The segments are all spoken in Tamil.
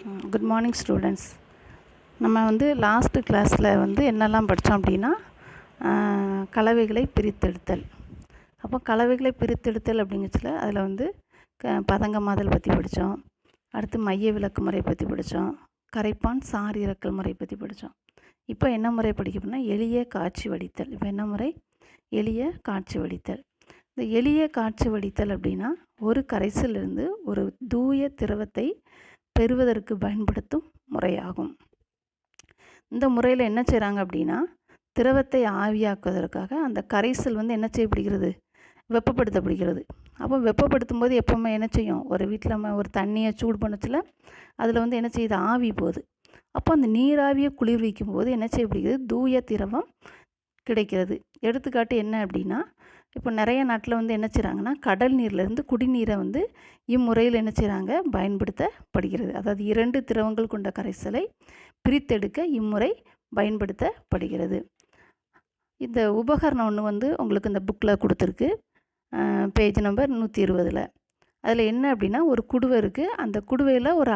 Good morning students. நம்ம லாஸ்ட் கிளாஸில் என்னெல்லாம் படித்தோம் அப்படின்னா கலவைகளை பிரித்தெடுத்தல். அப்போ கலவைகளை பிரித்தெடுத்தல் அப்படிங்கச்சுல அதில் பதங்கமாதல் பற்றி படித்தோம். அடுத்து மைய விலக்கு முறை பற்றி படித்தோம். கரைப்பான் சார் இறக்கல் முறை பற்றி படித்தோம். இப்போ என்ன முறை படிக்கணும்னா எளிய காட்சி வடித்தல். இப்போ என்ன முறை? எளிய காட்சி வடித்தல். இந்த எளிய காட்சி வடித்தல் அப்படின்னா ஒரு கரைசலிருந்து ஒரு தூய திரவத்தை பெறுவதற்கு பயன்படுத்தும் முறையாகும். இந்த முறையில் என்ன செய்கிறாங்க அப்படின்னா திரவத்தை ஆவியாக்குவதற்காக அந்த கரைசல் என்ன செய்யப்படுகிறது? வெப்பப்படுத்தப்படுகிறது. அப்போ வெப்பப்படுத்தும் போது எப்போவுமே என்ன செய்யும்? ஒரு வீட்டில் நம்ம ஒரு தண்ணியை சூடு பண்ணச்சில் அதில் என்ன செய்யுது? ஆவி போகுது. அப்போ அந்த நீராவியை குளிர்விக்கும் போது என்ன செய்யப்படுகிறது? தூய திரவம் கிடைக்கிறது. எடுத்துக்காட்டு என்ன அப்படின்னா இப்போ நிறைய நாட்டில் என்ன செய்கிறாங்கன்னா கடல் நீர்லேருந்து குடிநீரை இம்முறையில் என்ன செய்கிறாங்க? பயன்படுத்தப்படுகிறது. அதாவது 2 திரவங்கள் கொண்ட கரைசலை பிரித்தெடுக்க இம்முறை பயன்படுத்தப்படுகிறது. இந்த உபகரணம் ஒன்று உங்களுக்கு இந்த புக்கில் கொடுத்துருக்கு. Page number 120. அதில் என்ன அப்படின்னா ஒரு குடுவை இருக்குது. அந்த குடுவையில் ஒரு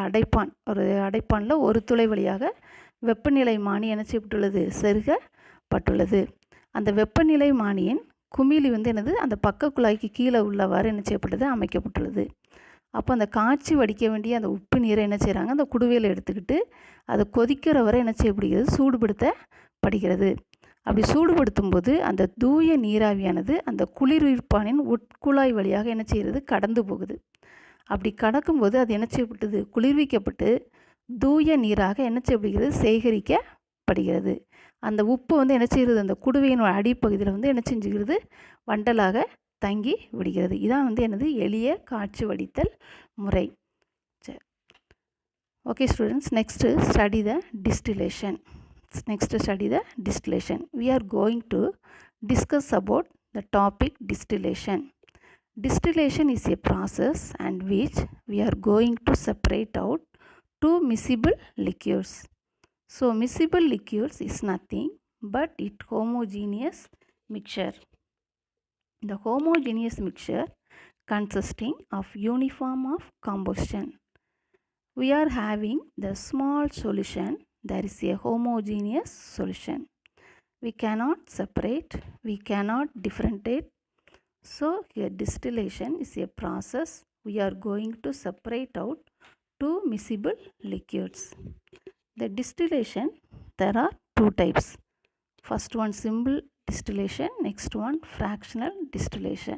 அடைப்பானில் ஒரு துளை வழியாக வெப்பநிலை மானி என்ன செய்யப்பட்டுள்ளது? செருகப்பட்டுள்ளது. அந்த வெப்பநிலை மானியின் குமிழி என்னது? அந்த பக்க குழாய்க்கு கீழே உள்ளவாறு என்ன செய்யப்பட்டது? அமைக்கப்பட்டுள்ளது. அப்போ அந்த காய்ச்சி வடிக்க வேண்டிய அந்த உப்பு நீரை என்ன செய்கிறாங்க? அந்த குடுவையில் எடுத்துக்கிட்டு அதை கொதிக்கிற வரை என்ன செய்யப்படுகிறது? சூடுபடுத்தப்படுகிறது. அப்படி சூடுபடுத்தும் போது அந்த தூய நீராவியானது அந்த குளிர்விப்பானின் உட்குழாய் வழியாக என்ன செய்கிறது? கடந்து போகுது. அப்படி கடக்கும்போது அது என்ன செய்யப்பட்டது? குளிர்விக்கப்பட்டு தூய நீராக என்ன செய்யப்படுகிறது? சேகரிக்கப்படுகிறது. அந்த உப்பு என்ன செய்கிறது? அந்த குடுவையின் அடிப்பகுதியில் என்ன செஞ்சுக்கிறது? வண்டலாக தங்கி விடுகிறது. இதான் என்னது? எளிய காட்சி வடித்தல் முறை. சரி, okay students, next study the distillation. We are going to discuss about the topic distillation. Distillation is a process and which we are going to separate out two miscible liquids. So miscible liquids is nothing but it homogeneous mixture. The homogeneous mixture consisting of uniform of combustion. We are having the small solution. There is a homogeneous solution. We cannot separate, we cannot differentiate. So here distillation is a process. We are going to separate out two miscible liquids. The distillation, there are two types. First one simple distillation, next one fractional distillation.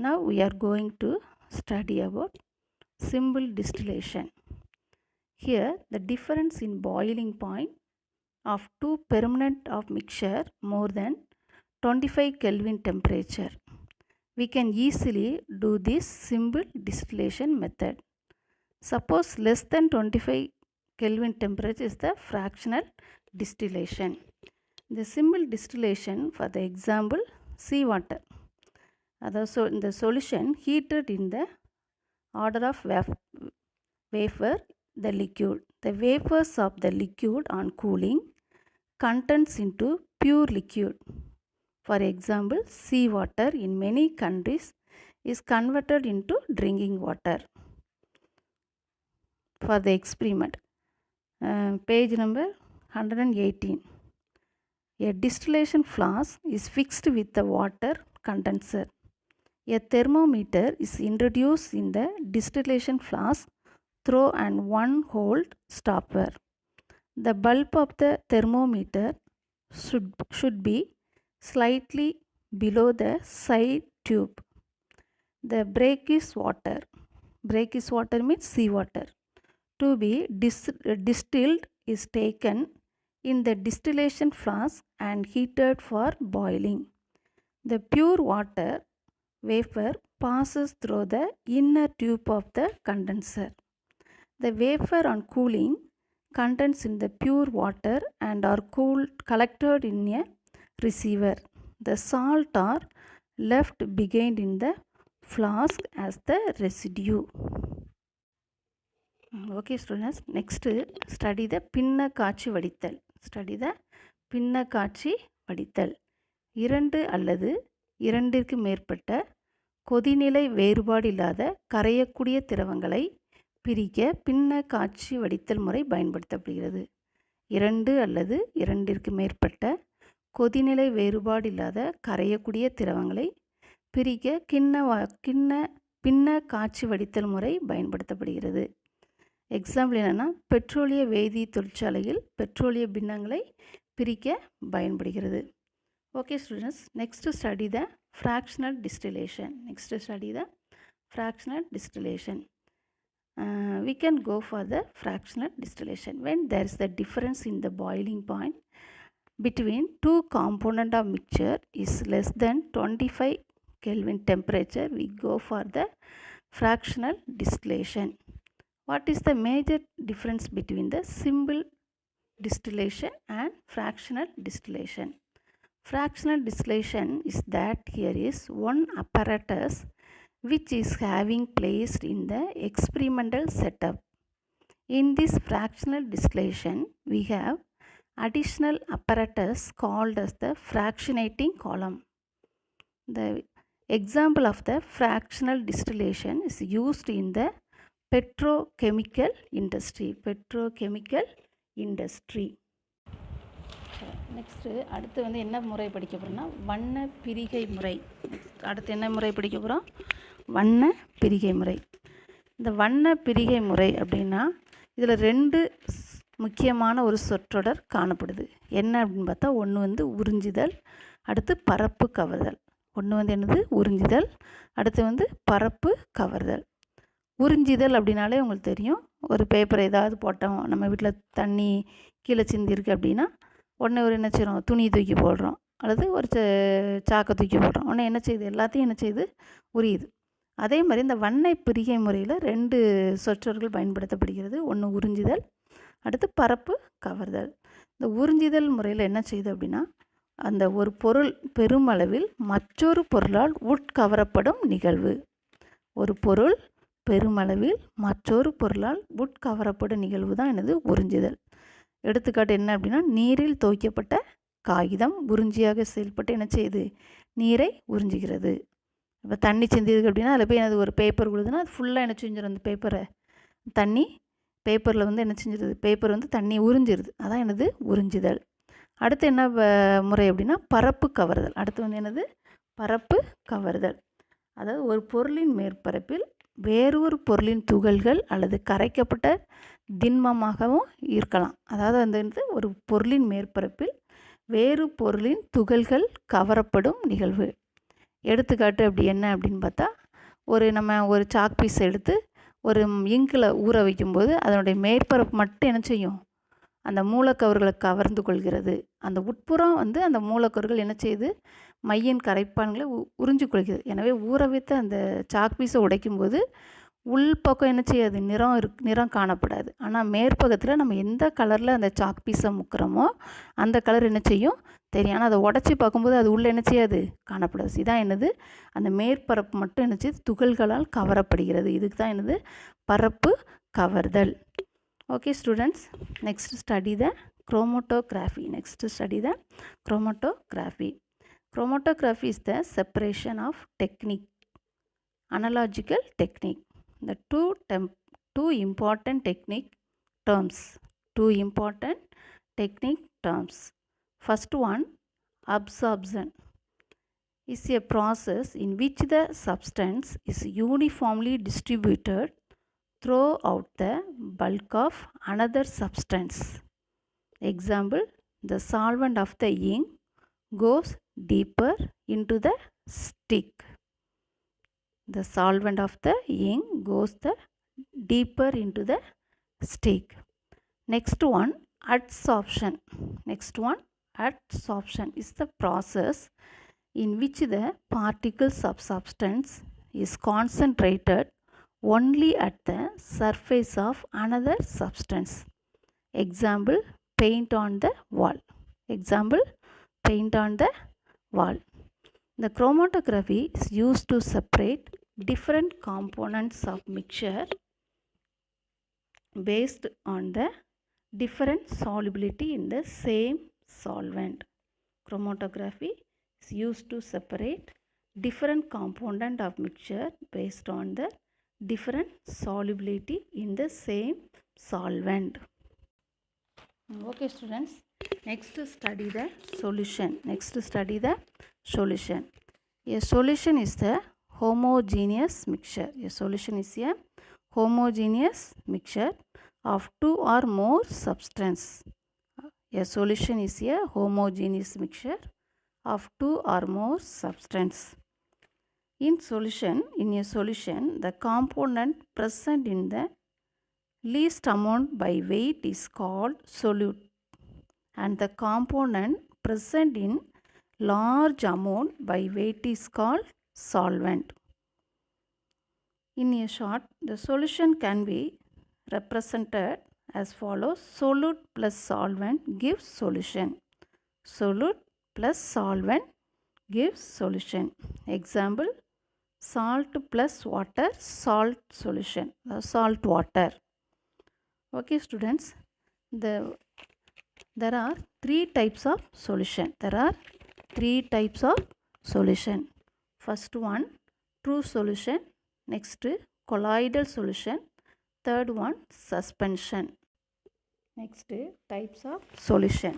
Now we are going to study about simple distillation. Here the difference in boiling point of two permanent of mixture more than 25 Kelvin temperature. We can easily do this simple distillation method. Suppose less than 25 Kelvin temperature is the fractional distillation. The simple distillation, for the example, seawater. So in the solution heated in the order of vapor, the liquid. The vapors of the liquid on cooling condense into pure liquid. For example, seawater in many countries is converted into drinking water. For the experiment, page number 118. A distillation flask is fixed with the water condenser. A thermometer is introduced in the distillation flask through an 1-hole stopper. The bulb of the thermometer should be slightly below the side tube. The brackish water means seawater, to be distilled is taken in the distillation flask and heated for boiling. The pure water vapor passes through the inner tube of the condenser. The vapor on cooling condense in the pure water and are collected in a receiver. The salt are left behind in the flask as the residue. Okay students, next study the பின்ன காட்சி வடித்தல். பின்ன காட்சி வடித்தல். 2 அல்லது 2ற்கு மேற்பட்ட கொதிநிலை வேறுபாடு இல்லாத கரையக்கூடிய திரவங்களை பிரிக்க பின்ன காட்சி வடித்தல் முறை பயன்படுத்தப்படுகிறது. 2 அல்லது 2ற்கு மேற்பட்ட கொதிநிலை வேறுபாடு இல்லாத கரையக்கூடிய திரவங்களை பிரிக்க பின்ன காட்சி வடித்தல் முறை பயன்படுத்தப்படுகிறது. எக்ஸாம்பிள் என்னென்னா, பெட்ரோலிய வேதி தொழிற்சாலையில் பெட்ரோலிய பின்னங்களை பிரிக்க பயன்படுகிறது. Okay students, next study the fractional distillation. We can go for the fractional distillation when there is the difference in the boiling point between two component of mixture is less than 25 Kelvin temperature. We go for the fractional distillation. What is the major difference between the simple distillation and fractional distillation? Fractional distillation is that here is one apparatus which is having placed in the experimental setup. In this fractional distillation, we have additional apparatus called as the fractionating column. The example of the fractional distillation is used in the petrochemical industry. Next அடுத்து வந்து என்ன முறை படிக்க போகிறோம்னா வண்ண பிரிகை முறை. அடுத்து என்ன முறை படிக்க போகிறோம்? வண்ண பிரிகை முறை. இந்த வண்ண பிரிகை முறை அப்படின்னா இதில் 2 முக்கியமான ஒரு சொற்றொடர் காணப்படுது. என்ன அப்படின்னு பார்த்தா, ஒன்று வந்து உறிஞ்சுதல், அடுத்து பரப்பு கவர்தல். ஒன்று வந்து என்னது? உறிஞ்சுதல், அடுத்து வந்து பரப்பு கவர்தல். உறிஞ்சுதல் அப்படின்னாலே உங்களுக்கு தெரியும், ஒரு பேப்பர் ஏதாவது போட்டோம், நம்ம வீட்டில் தண்ணி கீழே சிந்திருக்கு அப்படின்னா உடனே ஒரு என்ன செய்கிறோம்? துணி தூக்கி போடுறோம், அல்லது ஒரு சாக்கை தூக்கி போடுறோம். உடனே என்ன செய்யுது? எல்லாத்தையும் என்ன செய்யுது? உரியுது. அதே மாதிரி இந்த வண்ண பிரிகை முறையில் 2 சொற்றொடர்கள் பயன்படுத்தப்படுகிறது. ஒன்று உறிஞ்சுதல், அடுத்து பரப்பு கவர்தல். இந்த உறிஞ்சுதல் முறையில் என்ன செய்யுது அப்படின்னா, அந்த ஒரு பொருள் பெருமளவில் மற்றொரு பொருளால் உட்கவரப்படும் நிகழ்வு. ஒரு பொருள் பெருமளவில் மற்றொரு பொருளால் உட்கவரப்படும் நிகழ்வு தான் என்னது? உறிஞ்சுதல். எடுத்துக்காட்டு என்ன அப்படின்னா, நீரில் துவைக்கப்பட்ட காகிதம் உறிஞ்சியாக செயல்பட்டு என்ன செய்யுது? நீரை உறிஞ்சுகிறது. இப்போ தண்ணி சிந்திருக்கு அப்படின்னா அதில் போய் அது ஒரு பேப்பர் விழுதுன்னா அது ஃபுல்லாக என்ன செஞ்சிடும்? அந்த பேப்பரை தண்ணி பேப்பரில் வந்து என்ன செஞ்சிருது? பேப்பர் வந்து தண்ணி உறிஞ்சிருது. அதான் என்னது? உறிஞ்சுதல். அடுத்து என்ன முறை அப்படின்னா பரப்பு கவர்தல். அடுத்து வந்து என்னது? பரப்பு கவர்தல். அதாவது ஒரு பொருளின் மேற்பரப்பில் வேறொரு பொருளின் துகள்கள் அல்லது கரைக்கப்பட்ட திண்மமாகவும் இருக்கலாம். அதாவது அந்த ஒரு பொருளின் மேற்பரப்பில் வேறு பொருளின் துகள்கள் கவரப்படும் நிகழ்வு. எடுத்துக்காட்டு அப்படி என்ன அப்படின்னு பார்த்தா, நம்ம ஒரு சாக் பீஸ் எடுத்து ஒரு இங்கில் ஊற வைக்கும்போது அதனுடைய மேற்பரப்பு மட்டும் என்ன செய்யும்? அந்த மூலக்கவர்களை கவர்ந்து கொள்கிறது. அந்த உட்புறம் வந்து அந்த மூலக்கவர்கள் என்ன செய்யுது? மையின் கரைப்பான்களை உறிஞ்சு கொள்கிறது. எனவே ஊற வைத்த அந்த சாக் பீஸை உடைக்கும்போது உள்பக்கம் என்ன செய்யாது? நிறம் காணப்படாது. ஆனால் மேற்பக்கத்தில் நம்ம எந்த கலரில் அந்த சாக் பீஸை முக்கிறோமோ அந்த கலர் என்ன செய்யும்? தெரியும். ஆனால் அதை உடச்சி பார்க்கும்போது அது உள்ளே என்ன செய்யாது? காணப்படாது. இதான் என்னது? அந்த மேற்பரப்பு மட்டும் என்ன செய்யுது? துகள்களால் கவரப்படுகிறது. இதுக்கு தான் என்னது? பரப்பு கவர்தல். Okay students, next study the chromatography. Chromatography is the separation of technique, analogical technique. The two important technique terms. First one, absorption, is a process in which the substance is uniformly distributed throughout the bulk of another substance. Example, the solvent of the ink goes deeper into the stick. The solvent of the ink goes deeper into the stick. Next one, adsorption. Is the process in which the particles of substance is concentrated only at the surface of another substance. Example, paint on the wall. The chromatography is used to separate different components of mixture based on the different solubility in the same solvent. Chromatography is used to separate different component of mixture based on the different solubility in the same solvent. Okay students, next study the solution. A solution is the homogeneous mixture. A solution is a homogeneous mixture of two or more substance. A solution is a homogeneous mixture of two or more substance. In a solution, the component present in the least amount by weight is called solute, and the component present in large amount by weight is called solvent. In a short, the solution can be represented as follows: solute plus solvent gives solution. Solute plus solvent gives solution. Example: salt plus water, salt solution, salt water. Okay students, there are three types of solution. First one, true solution. Next, colloidal solution. Third one, suspension. Next, types of solution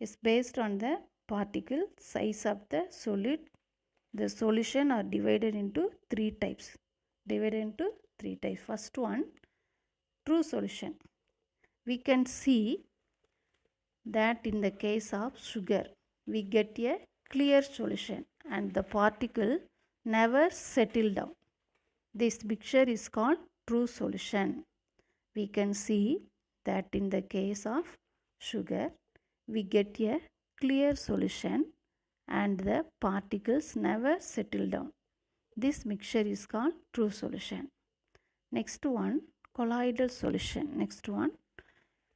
is based on the particle size of the solute. The solution are divided into three types. First one, true solution. We can see that in the case of sugar, we get a clear solution and the particle never settle down. This mixture is called true solution. We can see that in the case of sugar, we get a clear solution and the particles never settle down. This mixture is called true solution. Next one, colloidal solution.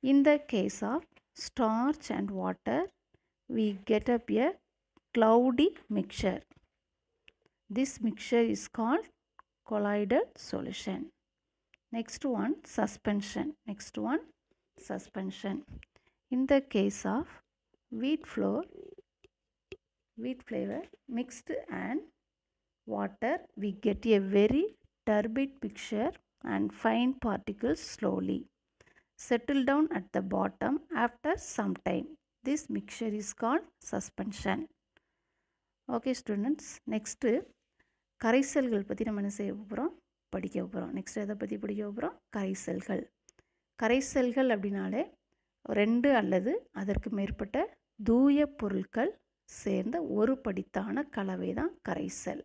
In the case of starch and water, we get up a cloudy mixture. This mixture is called colloidal solution. Next one, suspension. In the case of wheat flour mixed and water, we get a very turbid mixture and fine particles slowly settle down at the bottom after some time. This mixture is called suspension. Okay students, next கரைசல்கள் பற்றி நம்ம என்ன செய்ய போகிறோம், படிக்க போகிறோம். நெக்ஸ்ட் எதை பற்றி படிக்க போகிறோம்? கரைசல்கள் அப்படின்னாலே 2 அல்லது அதற்கு மேற்பட்ட தூய பொருட்கள் சேர்ந்த ஒரு படித்தான கலவை தான் கரைசல்.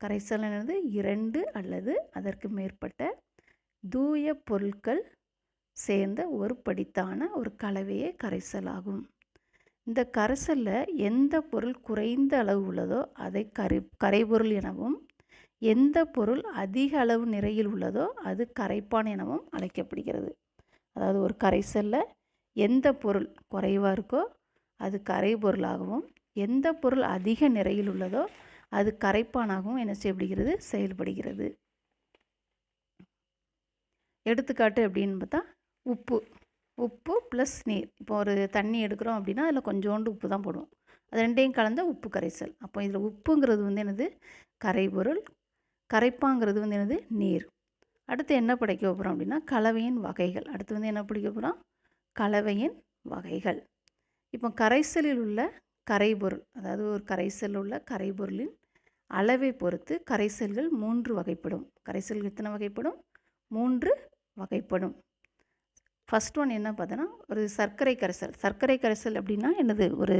கரைசல் என்னது? 2 அல்லது அதற்கு மேற்பட்ட தூய பொருட்கள் சேர்ந்த ஒரு படித்தான ஒரு கலவையே கரைசல் ஆகும். இந்த கரைசலில் எந்த பொருள் குறைந்த அளவு உள்ளதோ அதை கரைபொருள் எனவும், எந்த பொருள் அதிக அளவு நிறையில் உள்ளதோ அது கரைப்பான் எனவும் அழைக்கப்படுகிறது. அதாவது ஒரு கரைசலில் எந்த பொருள் குறைவாக இருக்கோ அது கரைபொருளாகவும், எந்த பொருள் அதிக நிறையில் உள்ளதோ அது கரைப்பானாகவும் என்ன செய்யப்படுகிறது? செயல்படுகிறது. எடுத்துக்காட்டு அப்படின்னு பார்த்தா உப்பு ப்ளஸ் நீர். இப்போ ஒரு தண்ணி எடுக்கிறோம் அப்படின்னா அதில் கொஞ்சோண்டு உப்பு தான் போடுவோம். அது ரெண்டையும் கலந்த உப்பு கரைசல். அப்போ இதில் உப்புங்கிறது வந்து என்னது? கரைபொருள். கரைப்பாங்கிறது வந்து என்னது? நீர். அடுத்து என்ன படிக்க போகிறோம் அப்படின்னா கலவையின் வகைகள். கலவையின் வகைகள். இப்போ கரைசலில் உள்ள கரைபொருள், அதாவது ஒரு கரைசலில் உள்ள கரைபொருளின் அளவை பொறுத்து கரைசல்கள் 3 வகைப்படும். கரைசல்கள் எத்தனை வகைப்படும்? 3 வகைப்படும். ஃபஸ்ட் ஒன் என்ன பார்த்தோன்னா ஒரு சர்க்கரை கரைசல் அப்படின்னா என்னது? ஒரு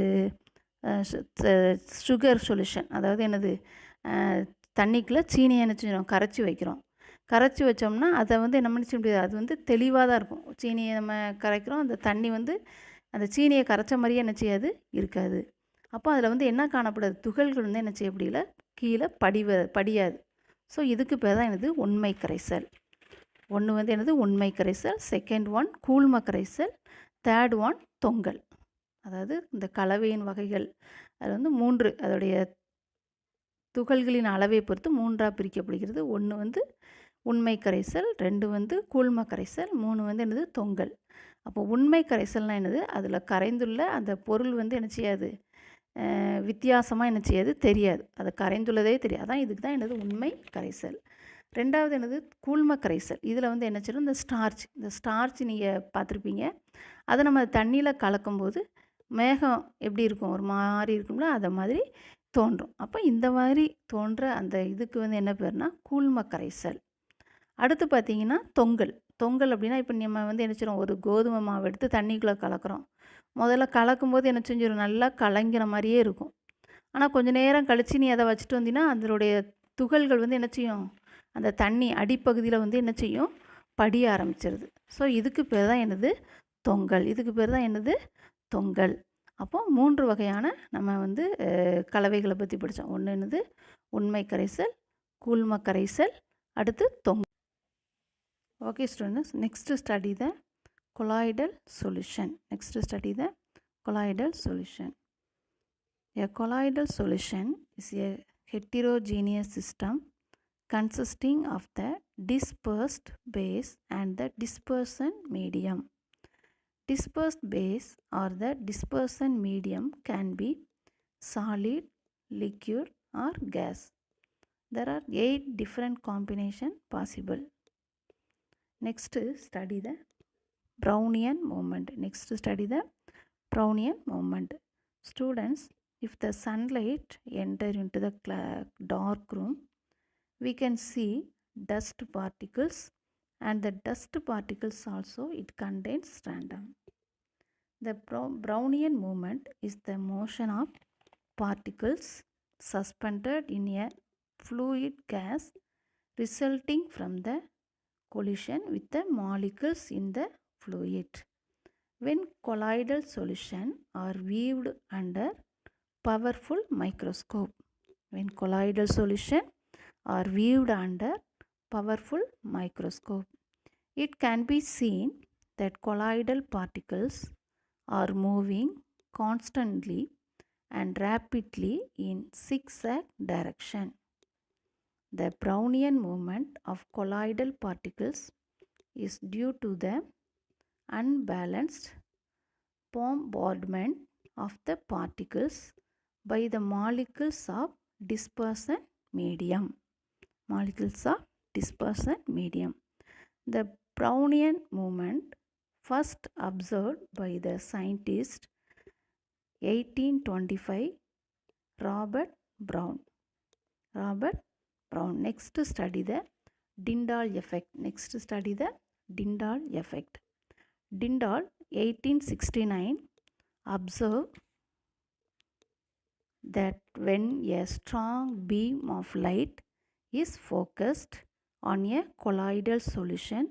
சுகர் சொல்யூஷன். அதாவது என்னது? தண்ணிக்குள்ளே சீனியை என்ன செய்யணும்? கரைச்சி வச்சோம்னா அதை வந்து என்ன பண்ண முடியாது, அது வந்து தெளிவாக தான் இருக்கும். சீனியை நம்ம கரைக்கிறோம், அந்த தண்ணி வந்து அந்த சீனியை கரைச்ச மாதிரியே என்ன செய்யாது? இருக்காது. அப்போ அதில் வந்து என்ன காணப்படாது? துகள்கள் வந்து என்ன செய்ய முடியல? கீழே படியாது. ஸோ இதுக்கு பேர் தான் என்னது? உண்மை கரைசல். ஒன்று வந்து என்னது? உண்மை கரைசல். செகண்ட் ஒன் கூழ்ம கரைசல். தேர்ட் ஒன் தொங்கல். அதாவது இந்த கலவையின் வகைகள் அது வந்து 3, அதோடைய துகள்களின் அளவை பொறுத்து 3ஆக பிரிக்கப்படுகிறது. 1 வந்து உண்மை கரைசல், 2 வந்து கூழ்ம கரைசல், 3 வந்து என்னது? தொங்கல். அப்போ உண்மை கரைசல்னால் என்னது? அதில் கரைந்துள்ள அந்த பொருள் வந்து என்ன செய்யாது? வித்தியாசமாக என்ன செய்யாது தெரியாது, அது கரைந்துள்ளதே தெரியாது. அதான் இதுக்கு தான் என்னது உண்மை கரைசல். ரெண்டாவது என்னது கூழ்ம கரைசல். இதில் வந்து என்ன செய்யணும், இந்த ஸ்டார்ச் நீங்கள் பார்த்துருப்பீங்க. அதை நம்ம தண்ணியில் கலக்கும்போது மேகம் எப்படி இருக்கும், ஒரு மாதிரி இருக்கும்ல, அதை மாதிரி தோன்றும். அப்போ இந்த மாதிரி தோன்ற அந்த இதுக்கு வந்து என்ன பேர்னா கூழ்ம கரைசல். அடுத்து பார்த்திங்கன்னா தொங்கல் அப்படின்னா இப்போ நம்ம வந்து என்ன செய்கிறோம், ஒரு கோதுமை மாவு எடுத்து தண்ணிக்குள்ளே கலக்கிறோம். முதல்ல கலக்கும்போது என்ன செஞ்சிடும், நல்லா கலங்கிற மாதிரியே இருக்கும். ஆனால் கொஞ்சம் நேரம் கழித்து நீ அதை வச்சுட்டு வந்தீங்கன்னா அதனுடைய துகள்கள் வந்து என்ன செய்யும், அந்த தண்ணி அடிப்பகுதியில் வந்து என்ன செய்யும், படிய ஆரம்பிச்சிருது. ஸோ இதுக்கு பேர் தான் என்னது தொங்கல். அப்போது 3 வகையான நம்ம வந்து கலவைகளை பற்றி படித்தோம். ஒன்று என்னது உண்மை கரைசல், கூழ்ம கரைசல், அடுத்து தொங்கல். Okay students, next study the colloidal solution. A colloidal solution is a heterogeneous system consisting of the dispersed base and the dispersion medium. Dispersed base or the dispersion medium can be solid, liquid or gas. There are 8 different combinations possible. Next study the Brownian movement. Students, if the sunlight enter into the dark room, we can see dust particles, and the dust particles also it contains random. The Brownian movement is the motion of particles suspended in a fluid gas resulting from the collision with the molecules in the fluid. When colloidal solution are viewed under powerful microscope, it can be seen that colloidal particles are moving constantly and rapidly in zigzag direction. The Brownian movement of colloidal particles is due to the unbalanced bombardment of the particles by the molecules of dispersion medium. The Brownian movement first observed by the scientist 1825 Robert Brown. Next study the Dindal effect. Dindal 1869 observed that when a strong beam of light is focused on a colloidal solution,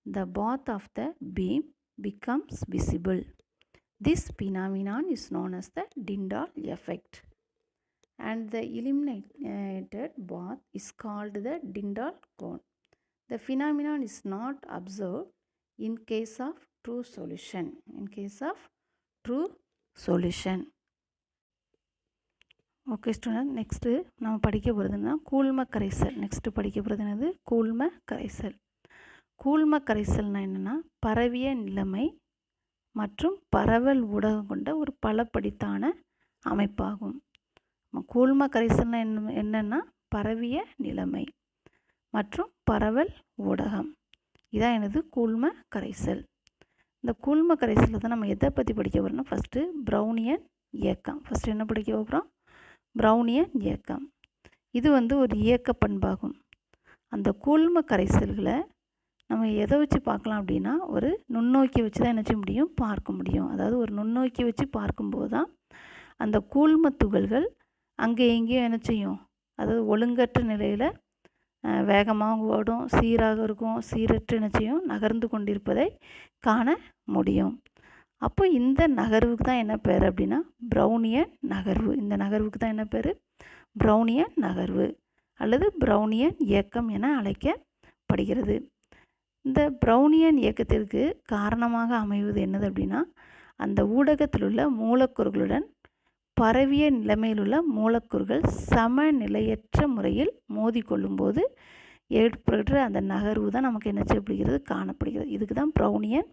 the path of the beam becomes visible. This phenomenon is known as the Dindal effect, and the illuminated path is called the Dindal cone. The phenomenon is not observed in case of true solution. Okay student, next நம்ம படிக்க போகிறதுனா கூழ்ம கரைசல். கூழ்ம கரைசல்னால் என்னென்னா பரவிய நிலைமை மற்றும் பரவல் ஊடகம் கொண்ட ஒரு பலப்படித்தான அமைப்பாகும். கூழ்ம கரைசல்னால் என்னென்னா பரவிய நிலைமை மற்றும் பரவல் ஊடகம், இதான் எனது கூழ்ம கரைசல். இந்த கூழ்ம கரைசலில் தான் நம்ம எதை பற்றி படிக்க போகிறோம்னா ஃபஸ்ட்டு ப்ரௌனியன் இயக்கம். என்ன படிக்க போகிறோம்? ப்ரௌனியன் இயக்கம். இது வந்து ஒரு இயக்க பண்பாகும். அந்த கூழ்ம கரைசல்களை நம்ம எதை வச்சு பார்க்கலாம் அப்படின்னா ஒரு நுண்ணோக்கி வச்சு தான் என்ன செய்ய முடியும், பார்க்க முடியும். அதாவது ஒரு நுண்ணோக்கி வச்சு பார்க்கும்போது தான் அந்த கூழ்ம துகள்கள் அங்கே எங்கேயும் என்ன செய்யும், அதாவது ஒழுங்கற்ற நிலையில் வேகமாக ஓடும், சீராக இருக்கும், சீரற்ற என்ன செய்யும், நகர்ந்து கொண்டிருப்பதை காண முடியும். அப்போ இந்த நகர்வுக்கு தான் என்ன பேர் அப்படின்னா ப்ரௌனியன் நகர்வு. இந்த நகர்வுக்கு தான் என்ன பேர்? ப்ரௌனியன் நகர்வு அல்லது ப்ரௌனியன் இயக்கம் என அழைக்கப்படுகிறது. இந்த ப்ரௌனியன் இயக்கத்திற்கு காரணமாக அமைவது என்னது அப்படின்னா அந்த ஊடகத்தில் உள்ள மூலக்கூறுகளுடன் பரவிய நிலைமையில் உள்ள மூலக்கூறுகள் சமநிலையற்ற முறையில் மோதிக்கொள்ளும்போது ஏற்படுற அந்த நகர்வு தான் நமக்கு என்ன செய்யப்படுகிறது, காணப்படுகிறது. இதுக்கு தான் ப்ரௌனியன்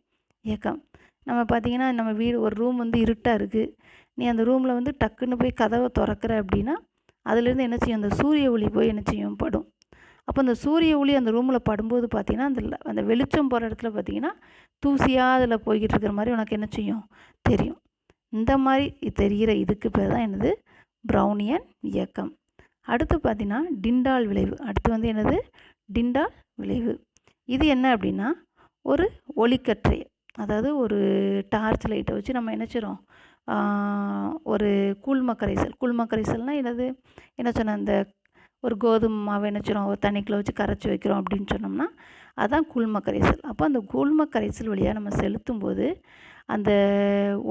இயக்கம். நம்ம பார்த்திங்கன்னா நம்ம வீடு ஒரு ரூம் வந்து இருட்டாக இருக்குது, நீ அந்த ரூமில் வந்து டக்குன்னு போய் கதவை திறக்கிற அப்படின்னா அதுலேருந்து என்ன செய்யும், அந்த சூரிய ஒளி போய் என்ன செய்யும், படும். அப்போ அந்த சூரிய ஒளி அந்த ரூமில் படும்போது பார்த்திங்கன்னா அந்த வெளிச்சம் போகிற இடத்துல பார்த்திங்கன்னா தூசியாக அதில் போய்கிட்டு இருக்கிற மாதிரி உனக்கு என்ன செய்யும், தெரியும். இந்த மாதிரி தெரிகிற இதுக்கு பேர் தான் என்னது, ப்ரௌனியன் இயக்கம். அடுத்து பார்த்திங்கன்னா டிண்டால் விளைவு. அடுத்து வந்து என்னது, டிண்டால் விளைவு. இது என்ன அப்படின்னா, ஒரு ஒளிக்கற்றை, அதாவது ஒரு டார்ச் லைட்டை வச்சு நம்ம என்ன செய்கிறோம், ஒரு கூழ்மக்கரைசல்னால் என்னது, என்ன சொன்ன, அந்த ஒரு கோதுமை மாவை என்ன செய்கிறோம், ஒரு தண்ணிக்குள்ளே வச்சு கரைச்சி வைக்கிறோம் அப்படின்னு சொன்னோம்னா அதுதான் கூழ்மக்கரைசல். அப்போ அந்த கூழ்மக்கரைசல் வழியாக நம்ம செலுத்தும் போது அந்த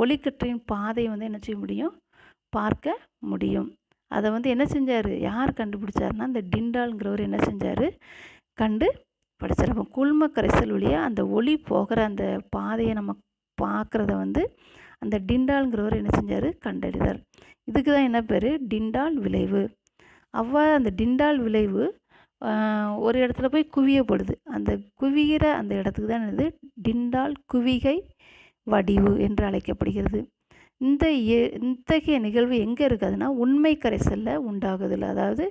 ஒளிக்கற்றையின் பாதையை வந்து என்ன செய்ய முடியும், பார்க்க முடியும். அதை வந்து என்ன செஞ்சார், யார் கண்டுபிடிச்சாருன்னா இந்த டிண்டால்ங்கிறவர் என்ன செஞ்சார், கண்டுபிடிச்சார். அப்போ கூழ்மக்கரைசல் வழியாக அந்த ஒளி போகிற அந்த பாதையை நம்ம பார்க்குறத வந்து அந்த டிண்டால்ங்கிறவர் என்ன செஞ்சார், கண்டறிந்தார். இதுக்கு தான் என்ன பேர், டிண்டால் விளைவு. அவ்வாறு அந்த டிண்டால் விளைவு ஒரு இடத்துல போய் குவியப்படுது. அந்த குவிகிற அந்த இடத்துக்கு தான் என்னது, டிண்டால் குவிகை வடிவு என்று அழைக்கப்படுகிறது. இத்தகைய நிகழ்வு எங்கே இருக்குதுன்னா உண்மை கரைசலில் உண்டாகுதில்லை. அதாவது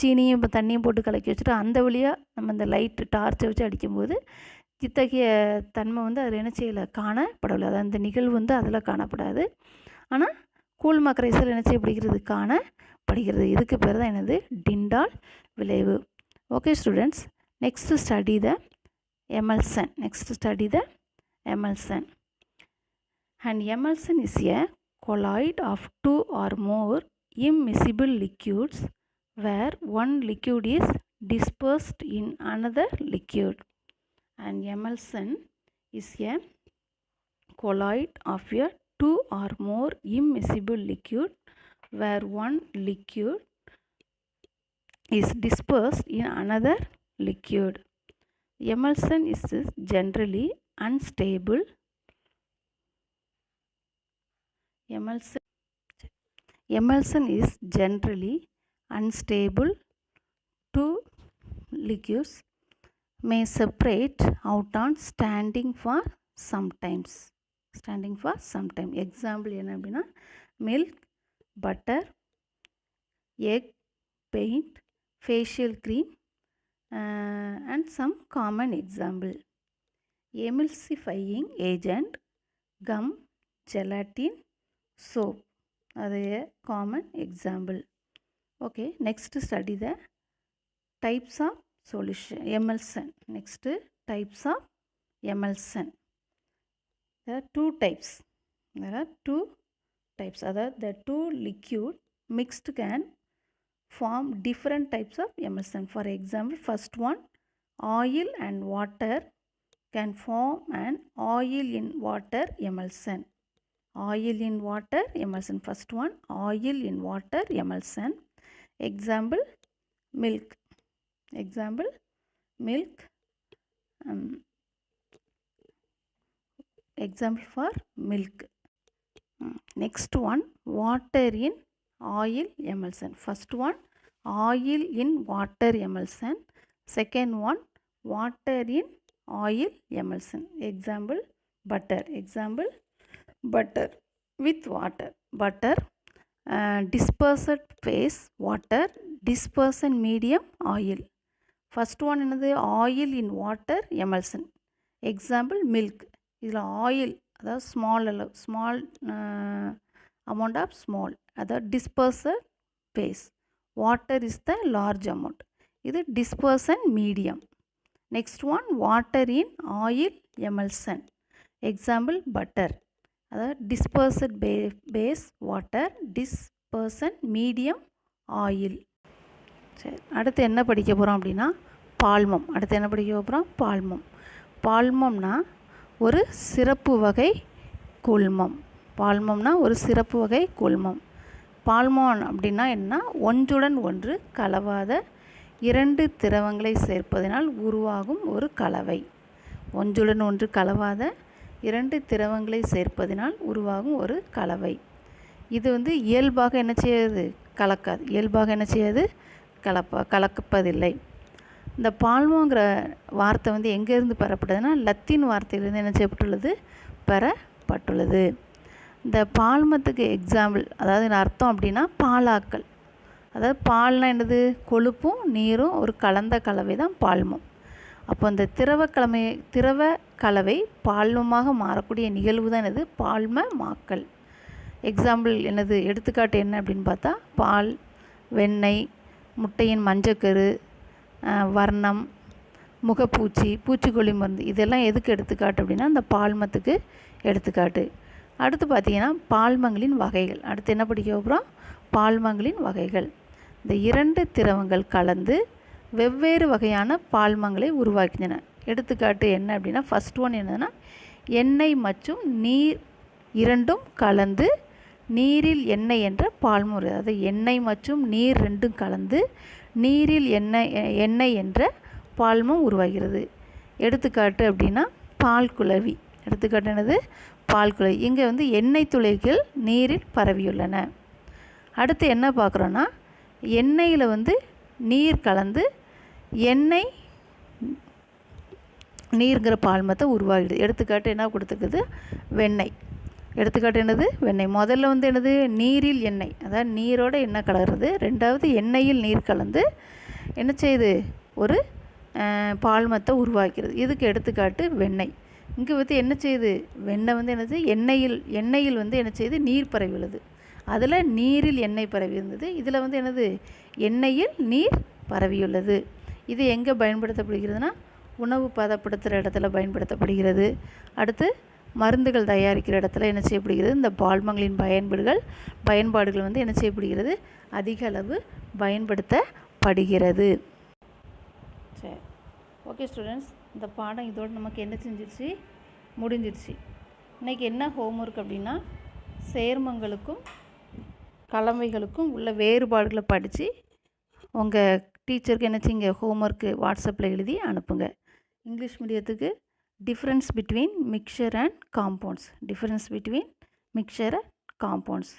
சீனியும் இப்போ தண்ணியும் போட்டு கலக்கி வச்சுட்டு அந்த வழியாக நம்ம இந்த லைட்டு டார்ச்சை வச்சு அடிக்கும்போது இத்தகைய தன்மை வந்து அதில் என்ன செய்யலை, காணப்படவில்லை. அதாவது அந்த நிகழ்வு வந்து அதில் காணப்படாது. ஆனால் கூழ்ம கரைசல் என்ன செய்யப்படுகிறது, காணப்படுகிறது. இதுக்கு பேர் தான் என்னது, டிண்டால் விளைவு. Okay students, next study the emulsion. An emulsion is a colloid of two or more immiscible liquids where one liquid is dispersed in another liquid. An emulsion is a colloid of a two or more immiscible liquid where one liquid is dispersed in another liquid. Emulsion is generally unstable. Emulsion is generally unstable. Two liquids may separate out on standing for sometimes. Example என்ன அப்படின்னா milk, butter, egg, paint, facial cream and some common example. Emulsifying agent, gum, gelatin, soap. That is a common example. Okay, next study the types of solution, emulsion. Next, types of emulsion. There are two types. Other the two liquid mixed can form different types of emulsion. For example, first one, oil and water can form an oil in water emulsion. First one, oil in water emulsion. Example, milk. Example for milk. Next one, water in oil emulsion. First one, oil in water emulsion. Second one, water in oil emulsion. Example, butter. With water. Butter, dispersed phase water, dispersion medium oil. First one என்னது, oil in water emulsion. Example, milk. இதில் oil, அதாவது small amount of small, அதாவது dispersed phase. Water is the large amount. இது dispersion medium. Next one, water in oil emulsion. Example, butter. அதாவது dispersed base water, dispersion medium oil. சரி, அடுத்து என்ன படிக்க போகிறோம் அப்படின்னா பால்மம். பால்மம்னா ஒரு சிறப்பு வகை கூழ்மம். பால்மம் அப்படின்னா என்ன, ஒன்றுடன் ஒன்று கலவாத இரண்டு திரவங்களை சேர்ப்பதனால் உருவாகும் ஒரு கலவை. இது வந்து இயல்பாக என்ன செய்யாது, கலப்பதில்லை. இந்த பால்மோங்கிற வார்த்தை வந்து எங்கேருந்து பெறப்பட்டதுன்னா லத்தீன் வார்த்தையிலேருந்து என்ன செய்யப்பட்டுள்ளது, பெறப்பட்டுள்ளது. இந்த பால்மத்துக்கு எக்ஸாம்பிள், அதாவது அர்த்தம் அப்படின்னா பாலாக்கல். அதாவது பால்னால் என்னது? கொழுப்பும் நீரும் ஒரு கலந்த கலவை தான் பால்மம். அப்போ இந்த திரவ கலவை பால்மமாக மாறக்கூடிய நிகழ்வு தான் என்னது? பால்மமாக்கல். எக்ஸாம்பிள் என்னது? எடுத்துக்காட்டு என்ன அப்படின்னு பார்த்தா பால், வெண்ணெய், முட்டையின் மஞ்சக்கரு, வர்ணம், முகப்பூச்சி, பூச்சிக்கொல்லி மருந்து, இதெல்லாம் எதுக்கு எடுத்துக்காட்டு அப்படின்னா இந்த பால்மத்துக்கு எடுத்துக்காட்டு. அடுத்து பார்த்திங்கன்னா பால்மங்களின் வகைகள். அடுத்து என்ன படிக்க போகிறோம்? பால்மங்களின் வகைகள். இந்த 2 திரவங்கள் கலந்து வெவ்வேறு வகையான பால்மங்களை உருவாக்கின்றன. எடுத்துக்காட்டு என்ன அப்படின்னா ஃபஸ்ட் ஒன் என்னன்னா எண்ணெய் மற்றும் நீர் இரண்டும் கலந்து நீரில் எண்ணெய் என்ற பால்மம். அதாவது எண்ணெய் மற்றும் நீர் ரெண்டும் கலந்து நீரில் எண்ணெய் என்ற பால்மம் உருவாகிறது. எடுத்துக்காட்டு அப்படின்னா பால் குளவி. எடுத்துக்காட்டு என்னது? பால் குளவி. இங்கே வந்து எண்ணெய் துளைகள் நீரில் பரவியுள்ளன. அடுத்து என்ன பார்க்குறோன்னா எண்ணெயில் வந்து நீர் கலந்து எண்ணெய் நீருங்கிற பால்மத்தை உருவாகிடுது. எடுத்துக்காட்டு என்ன கொடுத்துருக்குது? வெண்ணெய். எடுத்துக்காட்டு என்னது? வெண்ணெய். முதல்ல வந்து என்னது? நீரில் எண்ணெய், அதாவது நீரோட எண்ணெய் கலகிறது. ரெண்டாவது எண்ணெயில் நீர் கலந்து என்ன செய்யுது? ஒரு பால்மத்தை உருவாக்கிறது. இதுக்கு எடுத்துக்காட்டு வெண்ணெய். இங்கே வந்து என்ன செய்யுது? வெண்ணெய் வந்து என்னது? எண்ணெயில் வந்து என்ன செய்யுது? நீர் பரவி உள்ளது. அதில் நீரில் எண்ணெய் பரவி இருந்தது. இதில் வந்து என்னது? எண்ணெயில் நீர் பரவியுள்ளது. இது எங்கே பயன்படுத்தப்படுகிறதுனா உணவு பதப்படுத்துகிற இடத்துல பயன்படுத்தப்படுகிறது. அடுத்து மருந்துகள் தயாரிக்கிற இடத்துல என்ன செய்யப்படுகிறது? இந்த பால்மங்களின் பயன்பாடுகள் வந்து என்ன செய்யப்படுகிறது? அதிக அளவு பயன்படுத்தப்படுகிறது. சரி, ஓகே ஸ்டூடெண்ட்ஸ், இந்த பாடம் இதோடு நமக்கு என்ன செஞ்சிருச்சு? முடிஞ்சிருச்சு. இன்றைக்கி என்ன ஹோம்ஒர்க் அப்படின்னா சேர்மங்களுக்கும் கலவைகளுக்கும் உள்ள வேறுபாடுகளை படித்து உங்கள் டீச்சருக்கு என்ன செய்யுங்க? ஹோம்ஒர்க்கு வாட்ஸ்அப்பில் எழுதி அனுப்புங்க. இங்கிலீஷ் மீடியத்துக்கு difference between mixture and compounds.